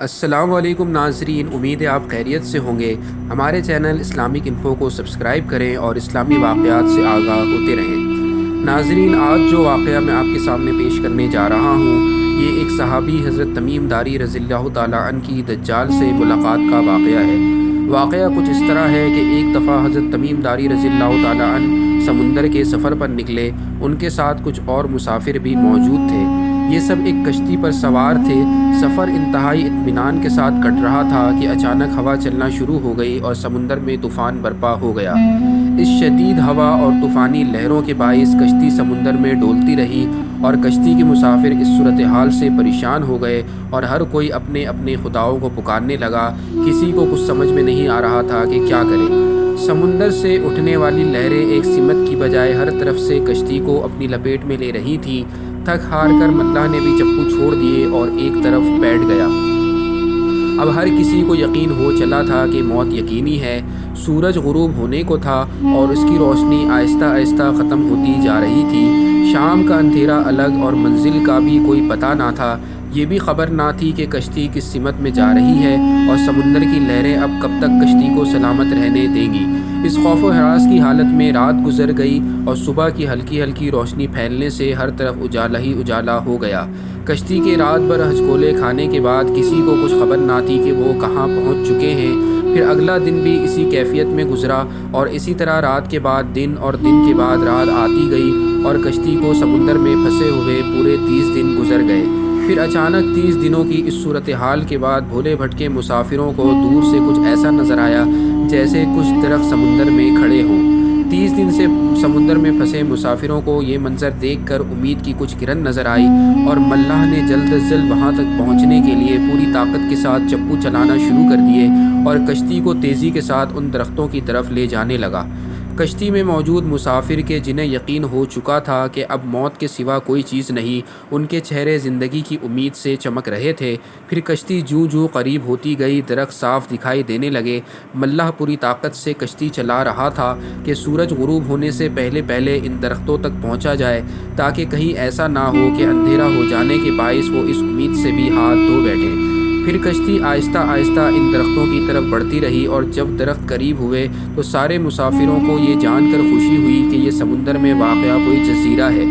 السلام علیکم ناظرین، امید ہے آپ خیریت سے ہوں گے۔ ہمارے چینل اسلامک انفو کو سبسکرائب کریں اور اسلامی واقعات سے آگاہ ہوتے رہیں۔ ناظرین، آج جو واقعہ میں آپ کے سامنے پیش کرنے جا رہا ہوں، یہ ایک صحابی حضرت تمیم داری رضی اللہ تعالیٰ عنہ کی دجال سے ملاقات کا واقعہ ہے۔ واقعہ کچھ اس طرح ہے کہ ایک دفعہ حضرت تمیم داری رضی اللہ تعالیٰ عنہ سمندر کے سفر پر نکلے۔ ان کے ساتھ کچھ اور مسافر بھی موجود تھے۔ یہ سب ایک کشتی پر سوار تھے۔ سفر انتہائی اطمینان کے ساتھ کٹ رہا تھا کہ اچانک ہوا چلنا شروع ہو گئی اور سمندر میں طوفان برپا ہو گیا۔ اس شدید ہوا اور طوفانی لہروں کے باعث کشتی سمندر میں ڈولتی رہی اور کشتی کے مسافر اس صورتحال سے پریشان ہو گئے اور ہر کوئی اپنے اپنے خداؤں کو پکارنے لگا۔ کسی کو کچھ سمجھ میں نہیں آ رہا تھا کہ کیا کرے۔ سمندر سے اٹھنے والی لہریں ایک سمت کی بجائے ہر طرف سے کشتی کو اپنی لپیٹ میں لے رہی تھیں۔ تھک ہار کر ملہ نے بھی چپو چھوڑ دیے اور ایک طرف بیٹھ گیا۔ اب ہر کسی کو یقین ہو چلا تھا کہ موت یقینی ہے۔ سورج غروب ہونے کو تھا اور اس کی روشنی آہستہ آہستہ ختم ہوتی جا رہی تھی۔ شام کا اندھیرا الگ اور منزل کا بھی کوئی پتہ نہ تھا۔ یہ بھی خبر نہ تھی کہ کشتی کس سمت میں جا رہی ہے اور سمندر کی لہریں اب کب تک کشتی کو سلامت رہنے دیں گی۔ اس خوف و ہراس کی حالت میں رات گزر گئی اور صبح کی ہلکی ہلکی روشنی پھیلنے سے ہر طرف اجالا ہی اجالا ہو گیا۔ کشتی کے رات بھر ہچکولے کھانے کے بعد کسی کو کچھ خبر نہ تھی کہ وہ کہاں پہنچ چکے ہیں۔ پھر اگلا دن بھی اسی کیفیت میں گزرا اور اسی طرح رات کے بعد دن اور دن کے بعد رات آتی گئی اور کشتی کو سمندر میں پھنسے ہوئے پورے 30 دن گزر گئے۔ پھر اچانک 30 دنوں کی اس صورتحال کے بعد بھولے بھٹکے مسافروں کو دور سے کچھ ایسا نظر آیا جیسے کچھ درخت سمندر میں کھڑے ہوں۔ 30 دن سے سمندر میں پھنسے مسافروں کو یہ منظر دیکھ کر امید کی کچھ کرن نظر آئی اور ملاح نے جلد از جلد وہاں تک پہنچنے کے لیے پوری طاقت کے ساتھ چپو چلانا شروع کر دیے اور کشتی کو تیزی کے ساتھ ان درختوں کی طرف لے جانے لگا۔ کشتی میں موجود مسافر کے جنہیں یقین ہو چکا تھا کہ اب موت کے سوا کوئی چیز نہیں، ان کے چہرے زندگی کی امید سے چمک رہے تھے۔ پھر کشتی جوں جوں قریب ہوتی گئی درخت صاف دکھائی دینے لگے۔ ملاح پوری طاقت سے کشتی چلا رہا تھا کہ سورج غروب ہونے سے پہلے پہلے ان درختوں تک پہنچا جائے تاکہ کہیں ایسا نہ ہو کہ اندھیرا ہو جانے کے باعث وہ اس امید سے بھی ہاتھ دھو بیٹھے۔ پھر کشتی آہستہ آہستہ ان درختوں کی طرف بڑھتی رہی اور جب درخت قریب ہوئے تو سارے مسافروں کو یہ جان کر خوشی ہوئی کہ یہ سمندر میں واقع کوئی جزیرہ ہے۔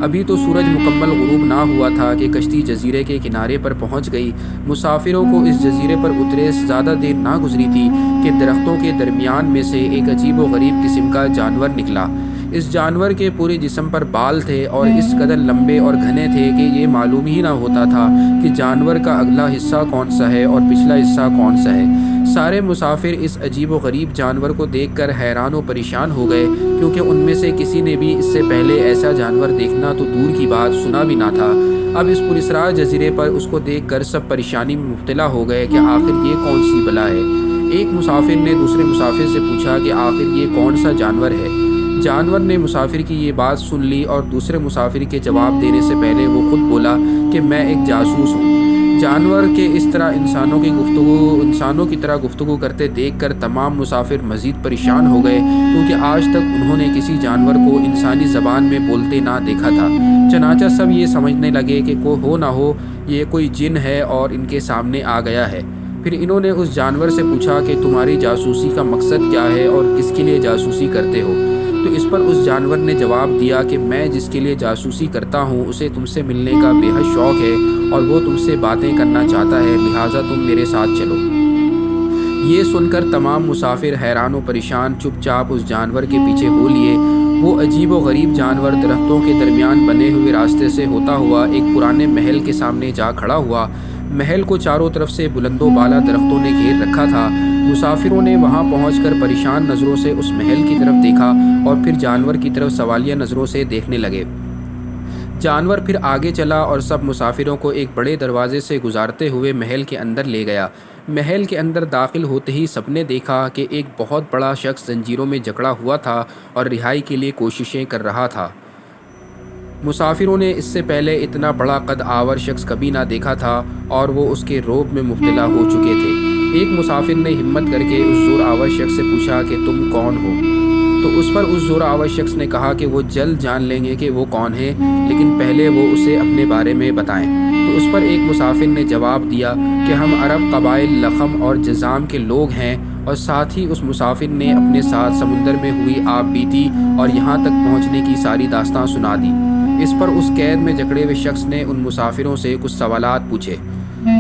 ابھی تو سورج مکمل غروب نہ ہوا تھا کہ کشتی جزیرے کے کنارے پر پہنچ گئی۔ مسافروں کو اس جزیرے پر اترے زیادہ دیر نہ گزری تھی کہ درختوں کے درمیان میں سے ایک عجیب و غریب قسم کا جانور نکلا۔ اس جانور کے پورے جسم پر بال تھے اور اس قدر لمبے اور گھنے تھے کہ یہ معلوم ہی نہ ہوتا تھا کہ جانور کا اگلا حصہ کون سا ہے اور پچھلا حصہ کون سا ہے۔ سارے مسافر اس عجیب و غریب جانور کو دیکھ کر حیران و پریشان ہو گئے، کیونکہ ان میں سے کسی نے بھی اس سے پہلے ایسا جانور دیکھنا تو دور کی بات سنا بھی نہ تھا۔ اب اس پراسرار جزیرے پر اس کو دیکھ کر سب پریشانی میں مبتلا ہو گئے کہ آخر یہ کون سی بلا ہے۔ ایک مسافر نے دوسرے مسافر سے پوچھا کہ آخر یہ کون سا جانور ہے۔ جانور نے مسافر کی یہ بات سن لی اور دوسرے مسافر کے جواب دینے سے پہلے وہ خود بولا کہ میں ایک جاسوس ہوں۔ جانور کے اس طرح انسانوں کی طرح گفتگو کرتے دیکھ کر تمام مسافر مزید پریشان ہو گئے، کیونکہ آج تک انہوں نے کسی جانور کو انسانی زبان میں بولتے نہ دیکھا تھا۔ چنانچہ سب یہ سمجھنے لگے کہ ہو نہ ہو یہ کوئی جن ہے اور ان کے سامنے آ گیا ہے۔ پھر انہوں نے اس جانور سے پوچھا کہ تمہاری جاسوسی کا مقصد کیا ہے اور کس کے لیے جاسوسی کرتے ہو؟ تو اس پر اس جانور نے جواب دیا کہ میں جس کے لیے جاسوسی کرتا ہوں اسے تم سے ملنے کا بے حد شوق ہے اور وہ تم سے باتیں کرنا چاہتا ہے، لہٰذا تم میرے ساتھ چلو۔ یہ سن کر تمام مسافر حیران و پریشان چپ چاپ اس جانور کے پیچھے ہو لیے۔ وہ عجیب و غریب جانور درختوں کے درمیان بنے ہوئے راستے سے ہوتا ہوا ایک پرانے محل کے سامنے جا کھڑا ہوا۔ محل کو چاروں طرف سے بلند و بالا درختوں نے گھیر رکھا تھا۔ مسافروں نے وہاں پہنچ کر پریشان نظروں سے اس محل کی طرف دیکھا اور پھر جانور کی طرف سوالیہ نظروں سے دیکھنے لگے۔ جانور پھر آگے چلا اور سب مسافروں کو ایک بڑے دروازے سے گزارتے ہوئے محل کے اندر لے گیا۔ محل کے اندر داخل ہوتے ہی سب نے دیکھا کہ ایک بہت بڑا شخص زنجیروں میں جکڑا ہوا تھا اور رہائی کے لیے کوششیں کر رہا تھا۔ مسافروں نے اس سے پہلے اتنا بڑا قد آور شخص کبھی نہ دیکھا تھا اور وہ اس کے رعب میں مبتلا ہو چکے تھے۔ ایک مسافر نے ہمت کر کے اس زور آور شخص سے پوچھا کہ تم کون ہو؟ تو اس پر اس زور آور شخص نے کہا کہ وہ جلد جان لیں گے کہ وہ کون ہے، لیکن پہلے وہ اسے اپنے بارے میں بتائیں۔ تو اس پر ایک مسافر نے جواب دیا کہ ہم عرب قبائل لخم اور جذام کے لوگ ہیں، اور ساتھ ہی اس مسافر نے اپنے ساتھ سمندر میں ہوئی آب بیتی اور یہاں تک پہنچنے کی ساری داستان سنا دی۔ اس پر اس قید میں جکڑے ہوئے شخص نے ان مسافروں سے کچھ سوالات پوچھے۔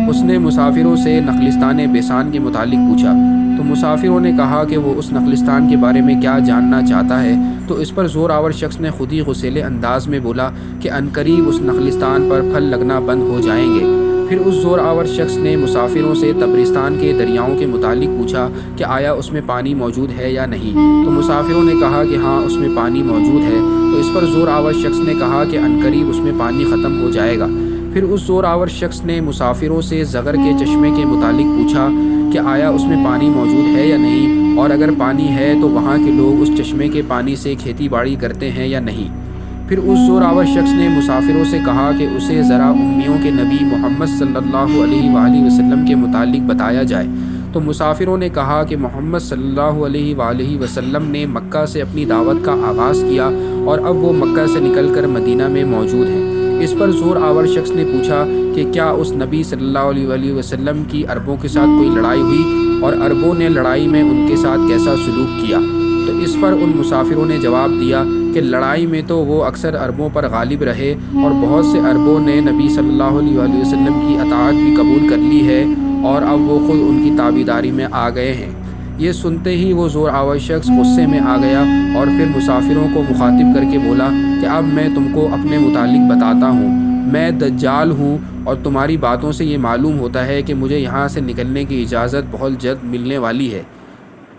اس نے مسافروں سے نخلستان بیسان کے متعلق پوچھا، تو مسافروں نے کہا کہ وہ اس نخلستان کے بارے میں کیا جاننا چاہتا ہے۔ تو اس پر زور آور شخص نے خود ہی غصیلے انداز میں بولا کہ عنقریب اس نخلستان پر پھل لگنا بند ہو جائیں گے۔ پھر اس زور آور شخص نے مسافروں سے تبرستان کے دریاؤں کے متعلق پوچھا کہ آیا اس میں پانی موجود ہے یا نہیں۔ تو مسافروں نے کہا کہ ہاں اس میں پانی موجود ہے۔ تو اس پر زور آور شخص نے کہا کہ عنقریب اس میں پانی ختم ہو جائے گا۔ پھر اس زور آور شخص نے مسافروں سے زغر کے چشمے کے متعلق پوچھا کہ آیا اس میں پانی موجود ہے یا نہیں، اور اگر پانی ہے تو وہاں کے لوگ اس چشمے کے پانی سے کھیتی باڑی کرتے ہیں یا نہیں۔ پھر اس زور آور شخص نے مسافروں سے کہا کہ اسے ذرا امیوں کے نبی محمد صلی اللہ علیہ وآلہ وسلم کے متعلق بتایا جائے۔ تو مسافروں نے کہا کہ محمد صلی اللہ علیہ وآلہ وسلم نے مکہ سے اپنی دعوت کا آغاز کیا اور اب وہ مکہ سے نکل کر مدینہ میں موجود ہیں۔ اس پر زور آور شخص نے پوچھا کہ کیا اس نبی صلی اللہ علیہ وآلہ وسلم کی عربوں کے ساتھ کوئی لڑائی ہوئی، اور عربوں نے لڑائی میں ان کے ساتھ کیسا سلوک کیا؟ تو اس پر ان مسافروں نے جواب دیا کہ لڑائی میں تو وہ اکثر عربوں پر غالب رہے، اور بہت سے عربوں نے نبی صلی اللہ علیہ وآلہ وسلم کی اطاعت بھی قبول کر لی ہے، اور اب وہ خود ان کی تابعداری میں آ گئے ہیں۔ یہ سنتے ہی وہ زور آور شخص غصے میں آ گیا اور پھر مسافروں کو مخاطب کر کے بولا کہ اب میں تم کو اپنے متعلق بتاتا ہوں، میں دجال ہوں، اور تمہاری باتوں سے یہ معلوم ہوتا ہے کہ مجھے یہاں سے نکلنے کی اجازت بہت جلد ملنے والی ہے۔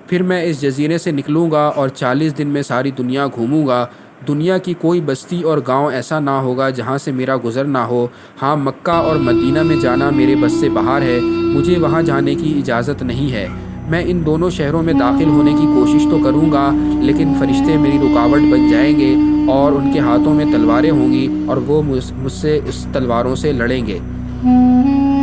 پھر میں اس جزیرے سے نکلوں گا اور 40 دن میں ساری دنیا گھوموں گا۔ دنیا کی کوئی بستی اور گاؤں ایسا نہ ہوگا جہاں سے میرا گزر نہ ہو۔ ہاں، مکہ اور مدینہ میں جانا میرے بس سے باہر ہے، مجھے وہاں جانے کی اجازت نہیں ہے۔ میں ان دونوں شہروں میں داخل ہونے کی کوشش تو کروں گا، لیکن فرشتے میری رکاوٹ بن جائیں گے، اور ان کے ہاتھوں میں تلواریں ہوں گی، اور وہ مجھ سے اس تلواروں سے لڑیں گے۔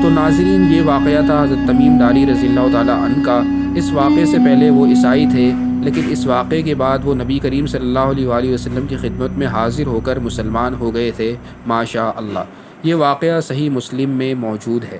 تو ناظرین، یہ واقعہ تھا حضرت تمیم داری رضی اللہ تعالیٰ عنہ کا۔ اس واقعے سے پہلے وہ عیسائی تھے، لیکن اس واقعے کے بعد وہ نبی کریم صلی اللہ علیہ وآلہ وسلم کی خدمت میں حاضر ہو کر مسلمان ہو گئے تھے، ماشاء اللہ۔ یہ واقعہ صحیح مسلم میں موجود ہے۔